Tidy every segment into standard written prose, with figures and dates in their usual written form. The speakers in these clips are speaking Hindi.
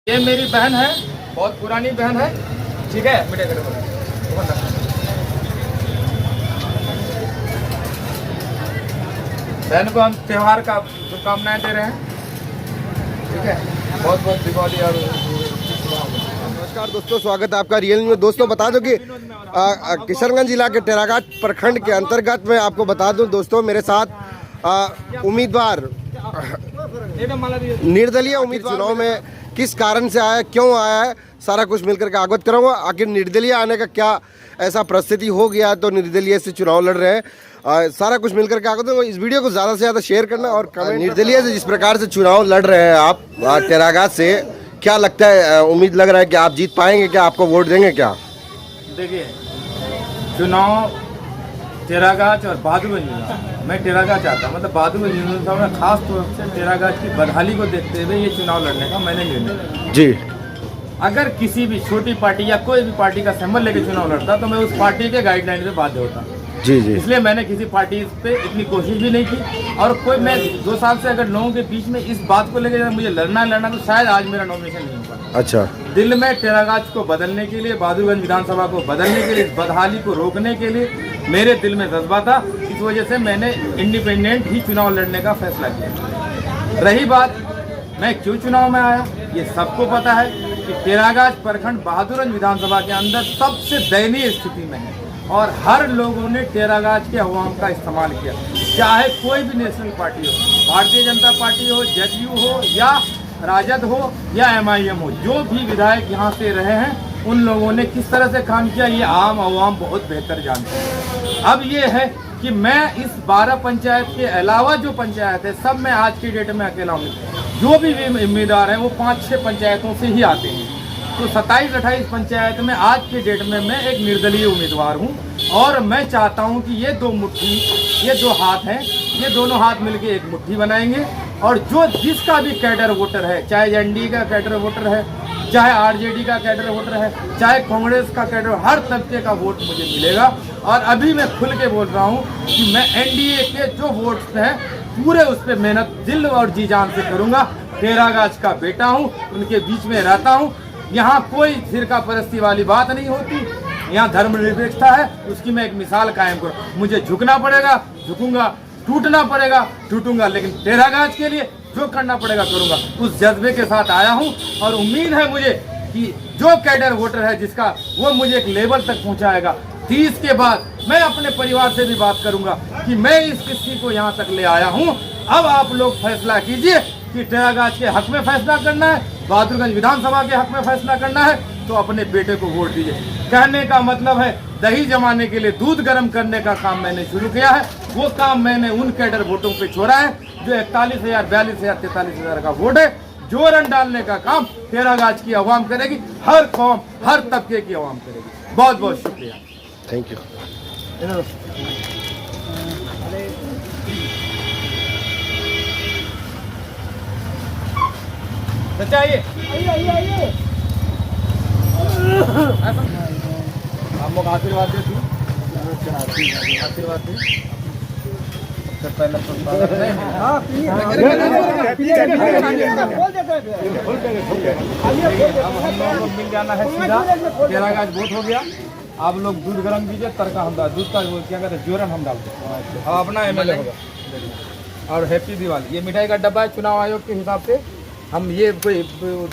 ये मेरी बहन है, बहुत पुरानी बहन है, ठीक है। बहन को हम त्योहार का शुभकामनाएं दे रहे हैं, ठीक है। बहुत बहुत दीपावली और नमस्कार दोस्तों, स्वागत है आपका रियल न्यूज़ में। दोस्तों बता दो कि किशनगंज जिला के टेराघाट प्रखंड के अंतर्गत में आपको बता दूं दोस्तों, मेरे साथ उम्मीदवार निर्दलीय उम्मीदवार चुनाव में किस कारण से आया है, क्यों आया है, सारा कुछ मिलकर के अवगत कराऊंगा। आखिर निर्दलीय आने का क्या ऐसा परिस्थिति हो गया तो निर्दलीय से चुनाव लड़ रहे हैं, सारा कुछ मिलकर के अवगत। इस वीडियो को ज़्यादा से ज़्यादा शेयर करना और निर्दलीय से जिस प्रकार से चुनाव लड़ रहे हैं आप टेराघाट से, क्या लगता है, उम्मीद लग रहा है कि आप जीत पाएंगे, क्या आपको वोट देंगे क्या? देखिए, चुनाव टेराघाट और बहादुरगंज, मैं टेराघाट चाहता हूँ, मतलब बहादुरगंज में खास तौर से टेराघाट की बदहाली को देखते हुए ये चुनाव लड़ने का मैंने निर्णय लिया। जी, अगर किसी भी छोटी पार्टी या कोई भी पार्टी का सिंबल लेके चुनाव लड़ता तो मैं उस पार्टी के गाइडलाइन पे बाध्य होता। जी जी, इसलिए मैंने किसी पार्टी पे इतनी कोशिश भी नहीं की। और कोई, मैं 2 साल से अगर लोगों के बीच में इस बात को लेकर मुझे लड़ना तो शायद आज मेरा नॉमिनेशन नहीं होगा। अच्छा, दिल में टेराघाट को बदलने के लिए, बहादुरगंज विधानसभा को बदलने के लिए, इस बदहाली को रोकने के लिए मेरे दिल में जज्बा था। इस वजह से मैंने इंडिपेंडेंट ही चुनाव लड़ने का फैसला किया। रही बात मैं क्यों चुनाव में आया, ये सबको पता है कि टेराघाट प्रखंड बहादुरगंज विधानसभा के अंदर सबसे दयनीय स्थिति में है और हर लोगों ने टेराघाट के अवाम का इस्तेमाल किया। चाहे कोई भी नेशनल पार्टी हो, भारतीय जनता पार्टी हो, जेडीयू हो या राजद हो या MIM हो, जो भी विधायक यहाँ से रहे हैं उन लोगों ने किस तरह से काम किया ये आम अवाम बहुत बेहतर जानते हैं। अब ये है कि मैं इस 12 पंचायत के अलावा जो पंचायत है सब में आज की डेट में अकेला हूँ। जो भी उम्मीदवार हैं वो 5-6 पंचायतों से ही आते हैं। तो 27-28 पंचायत में आज के डेट में मैं एक निर्दलीय उम्मीदवार हूं और मैं चाहता हूं कि ये 2 मुट्ठी, ये 2 हाथ हैं, ये दोनों हाथ मिलके एक मुट्ठी बनाएंगे और जो जिसका भी कैडर वोटर है, चाहे NDA का कैडर वोटर है, चाहे RJD का कैडर वोटर है, चाहे कांग्रेस का कैडर, हर तबके का वोट मुझे मिलेगा। और अभी मैं खुल के बोल रहा हूँ कि मैं NDA के जो वोट्स हैं पूरे उस पर मेहनत दिल और जी जान से करूँगा। टेराघाट का बेटा हूँ, उनके बीच में रहता हूँ। यहाँ कोई फिरका परस्ती वाली बात नहीं होती, यहाँ धर्मनिरपेक्षता है, उसकी मैं एक मिसाल कायम करूँ। मुझे झुकना पड़ेगा, झुकूंगा, टूटना पड़ेगा, टूटूंगा, लेकिन टेराघाट के लिए जो करना पड़ेगा करूंगा। उस जज्बे के साथ आया हूँ और उम्मीद है मुझे कि जो कैडर वोटर है जिसका, वो मुझे एक लेवल तक पहुँचाएगा। 30 के बाद मैं अपने परिवार से भी बात करूंगा कि मैं इस किस्ती को यहाँ तक ले आया हूँ। अब आप लोग फैसला कीजिए कि टेराघाट के हक में फैसला करना है, बहादुरगंज विधानसभा के हक में फैसला करना है, तो अपने बेटे को वोट दीजिए। कहने का मतलब है दही जमाने के लिए दूध गर्म करने का काम मैंने शुरू किया है। वो काम मैंने उन कैडर वोटों पे छोड़ा है जो 41,000, 42,000, 43,000 का वोट है। जोरन डालने का काम टेराघाट की आवाम करेगी, हर कौम, हर तबके की आवाम करेगी। बहुत बहुत शुक्रिया, थैंक यू। चाहिए आप लोग आशीर्वाद देती, आशीर्वाद दी। पहले अब हम लोगों को मिल जाना है सीधा। टेराघाट वोट हो गया, आप लोग दूध गर्म कीजिए, तड़का हम डाल, दूध का क्या कहते हैं, जोरन हम डालते हैं। अब अपना MLA होगा। और हैप्पी दिवाली। ये मिठाई का डब्बा है चुनाव आयोग के हिसाब से, हम ये कोई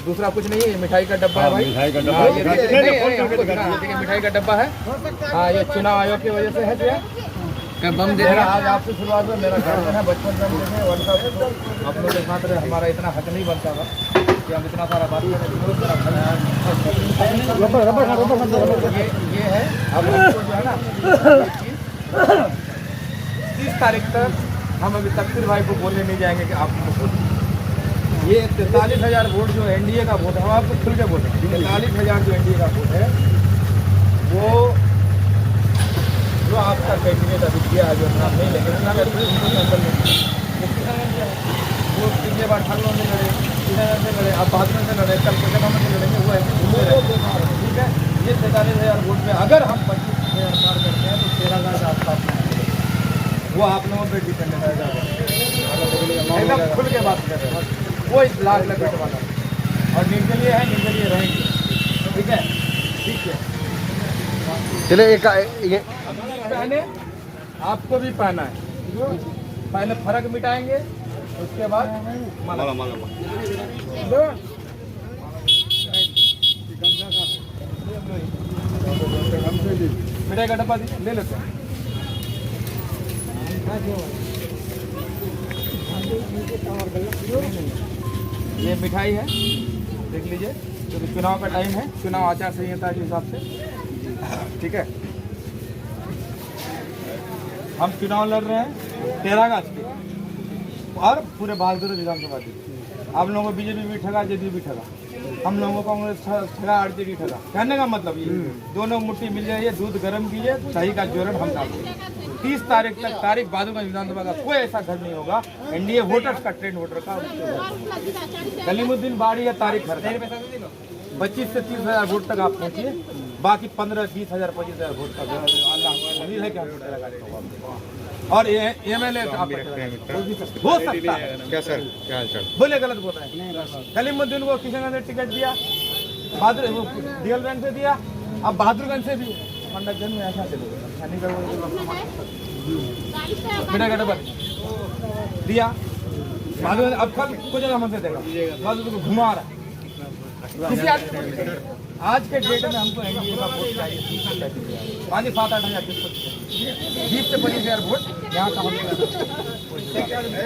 दूसरा कुछ नहीं है, ये मिठाई का डब्बा है भाई। मिठाई का डब्बा, ये देखिए मिठाई का डब्बा है। हाँ, ये चुनाव आयोग की वजह से है जो है बम दे रहा। आज आपसे शुरुआत में मेरा घर है, बचपन से हम आप लोग के साथ हमारा इतना हक नहीं बनता था कि हम इतना सारा बात करें। ये है अब जो है ना 30 तारीख तक हम अभी तकदीर भाई को बोलने नहीं जाएंगे कि आप ये 43,000 वोट जो NDA का वोट है, हम आपको खुल के बोल रहे हैं, 43,000 जो NDA का वोट है वो जो आपका कैंडिडेट अभी किया है, जो नाम नहीं लेंगे उसका वो पिछले बार ठाकुर में लड़े, से लड़े, अब बहादुर से लड़े, कल कोलकाता में लड़ेंगे, वो है। ठीक है, ये 43,000 वोट में अगर हम 25,000 पार करते हैं तो 13,000 आसपास वो आप लोगों पर डिपेंड है। एकदम खुल के बात कर रहे हैं, वो इस लाख लपेट वाला और निर्दलीय है, निर्दलीय रहेंगे। ठीक है, ठीक है। चलिए एक ये पहले आपको भी पहना है, पहले फर्क मिटाएंगे, उसके बाद माला दो। मिठाई का डब्बा ले लेते हैं। ये मिठाई है, देख लीजिए, क्योंकि चुनाव का टाइम है, चुनाव आचार संहिता के हिसाब से। ठीक है, हम चुनाव लड़ रहे हैं 13 अगस्त के और पूरे बहादुर विधानसभा की। आप लोगों को बीजेपी भी ठगा, जेडीयू भी ठगा, हम लोगों को कांग्रेस ठगा, आरजेडी ठगा। कहने का मतलब ये दोनों मुट्ठी मिल जाइए, दूध गर्म कीजिए, दही का जोरन हम डाल देंगे। 30 तारीख तक तारीख बहादुरगंज विधानसभा का कोई ऐसा घर नहीं होगा एनडीए वोटर्स का, ट्रेंड वोटर का। कलीमुद्दीन बाड़ी या तारीख घर 25 से 30 हज़ार वोट तक आप पहुँचिए, बाकी 15-20 हज़ार 25 हज़ार वोट का उम्मीद है कि हम और एमएलए आप हो सकता है। क्या सर, क्या हाल चाल? बोले गलत बोल रहे हैं। कलीमुद्दीन को किशनगंज ने टिकट दिया, बहादुर दिगलगंज से दिया, अब बहादुरगंज से भी मंडल जन्म ऐसा चलेगा दिया। बहादुर अब कल कुछ जगह हमसे देगा, बहादुर को घुमा रहा है किसी आदमी। आज के डेट में हमको एनडीए का वोट चाहिए, 5-7-8 हज़ार 20 से 25 हज़ार वोट यहाँ का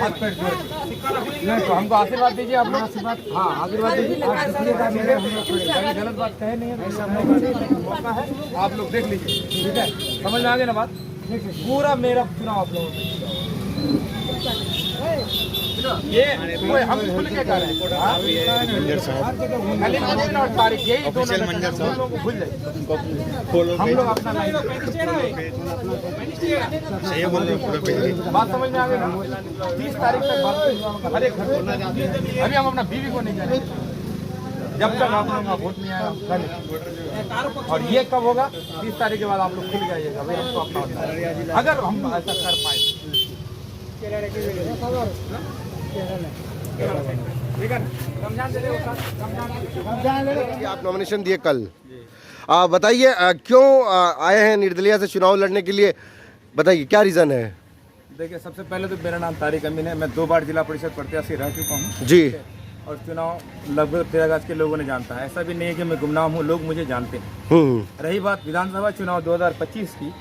हाथ पैर जोड़ के। तो हमको आशीर्वाद दीजिए, आप लोग आशीर्वाद, हाँ आशीर्वाद दीजिए। गलत बात कहे नहीं है, मौका है, आप लोग देख लीजिए। ठीक है, समझ में आ गई ना बात? पूरा मेरा चुनाव आप लोगों से ये कोई हम खुल के कर रहे हैं और तारीख यही दोनों को भूल जाए। हम लोग अपना बात समझ में आ गई ना? 30 तारीख तक हर एक घर, अभी हम अपना बीवी को नहीं जाने जब तक आप लोगों का वोट नहीं आएगा। और ये कब होगा? 30 तारीख के बाद आप लोग खुल जाइएगा भाई, हमको अपना होता है अगर हम ऐसा कर पाए। आप नॉमिनेशन दिए कल, बताइए क्यों आए हैं निर्दलीय से चुनाव लड़ने के लिए? बताइए क्या रीज़न है? देखिए, सबसे पहले तो मेरा नाम तारिक अमीन है, मैं 2 बार जिला परिषद प्रत्याशी रह चुका हूँ जी। और चुनाव लगभग 13 अगस्त के लोगों ने जानता है, ऐसा भी नहीं है कि मैं गुमनाम हूँ, लोग मुझे जानते हैं। रही बात विधानसभा चुनाव 2025 की,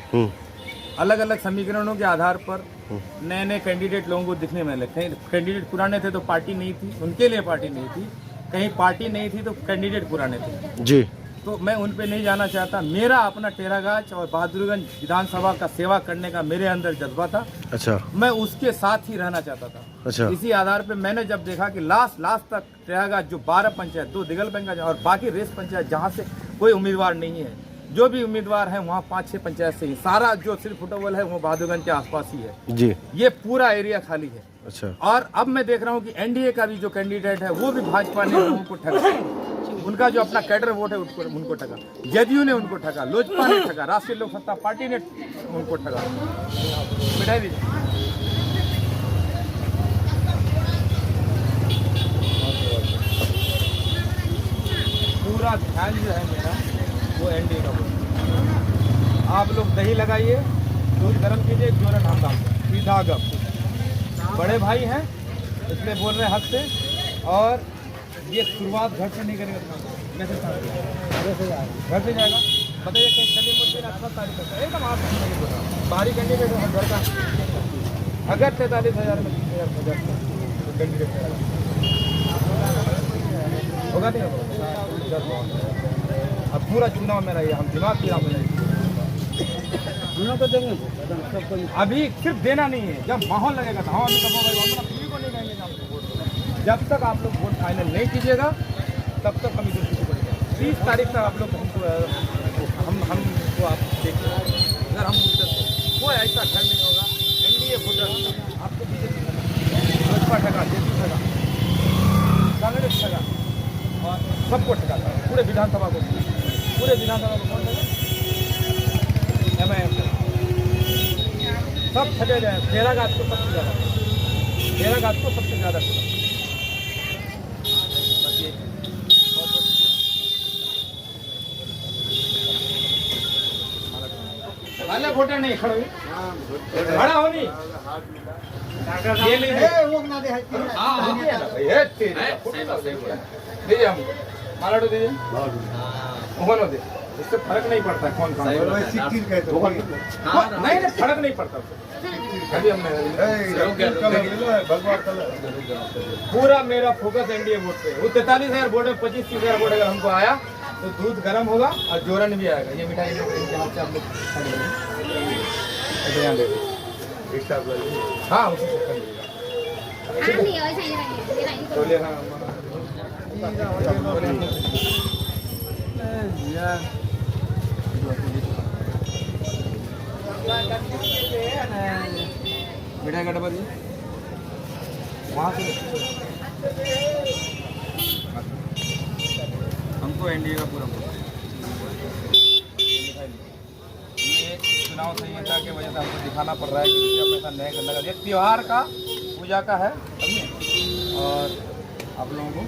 अलग अलग समीकरणों के आधार पर नए नए कैंडिडेट लोगों को दिखने में लगे। कहीं कैंडिडेट पुराने थे तो पार्टी नहीं थी, उनके लिए पार्टी नहीं थी, कहीं पार्टी नहीं थी तो कैंडिडेट पुराने थे जी। तो मैं उन पे नहीं जाना चाहता। मेरा अपना टेरागाछ और बहादुरगंज विधानसभा का सेवा करने का मेरे अंदर जज्बा था। अच्छा, मैं उसके साथ ही रहना चाहता था। अच्छा, इसी आधार पे मैंने जब देखा कि लास्ट तक टेरागाछ जो 12 पंचायत, 2 दिगलबंगा और बाकी रेस पंचायत जहाँ से कोई उम्मीदवार नहीं है, जो भी उम्मीदवार है वहाँ 5-6 पंचायत से ही, सारा जो सिर्फ फुटबॉल है वो बहादुरगंज के आसपास ही है जी। ये पूरा एरिया खाली है। अच्छा, और अब मैं देख रहा हूँ कि एनडीए का भी जो कैंडिडेट है वो भी भाजपा ने लोगों को ठगा, उनका जो अपना कैडर वोट है उनको ठगा, जदयू ने उनको ठगा, लोजपा ने ठगा, राष्ट्रीय लोक समता पार्टी ने उनको ठगा। मिठाई दीजिए। पूरा ध्यान जो है मेरा वो एनडीए का वोट। आप लोग दही लगाइए, दूध गर्म कीजिए, जोरन हम डालते सीधा गप। बड़े भाई हैं इसलिए बोल रहे हैं हक से, और ये शुरुआत घर से नहीं करेंगे, घर से जाएगा। बताइए कलीमुद्दीन 18 तारीख तक एकदम आप बाहरी कैंडिडेट है घर का, अगर 43,000 में 30,000 तो कैंडिडेट होगा नहीं होगा। अब पूरा चुनाव में रहिए, हम दिमाग की तो देंगे। अभी सिर्फ देना नहीं है, जब माहौल लगेगा तो हम अपना पीढ़ी को नहीं कहेंगे। जब तक आप लोग वोट फाइनल नहीं कीजिएगा तब तक हम इधर 30 तारीख तक आप लोग हमको आप देखिए। अगर हम कोई ऐसा घर नहीं होगा, एनडीए वोटर आपको बीजेपी भाजपा ठगा, जेडीयू ठगा, कांग्रेस ठगा और सबको ठगा, पूरे विधानसभा को कौन ठगा? एमआईएम सब ठगे जाए। टेरागाछ को सबसे ज़्यादा, टेरागाछ को सबसे ज़्यादा ठगा। सपोर्टर नहीं खड़े खड़ा हो नहीं ये ले हाँ ये तेरे दीजिए हम मालाडो दीजिए मोहन दे इससे फर्क नहीं पड़ता कौन कौन नहीं नहीं फर्क नहीं पड़ता अभी हमने पूरा मेरा फोकस एनडीए वोट पे वो 43,000 वोट में 25-30,000 वोट अगर हमको आया तो दूध गर्म होगा और जोरन भी आएगा। ये मिठाई इनके हाथ से हम लोग हाँ उसी से कर लीजिएगा मिठाई का डब्बा दिए वहाँ से हमको एनडीए का पूरा ये चुनाव संहिता की वजह से हमको दिखाना पड़ रहा है कि रुपया पैसा नहीं करने का। ये त्योहार का पूजा का है और आप लोगों को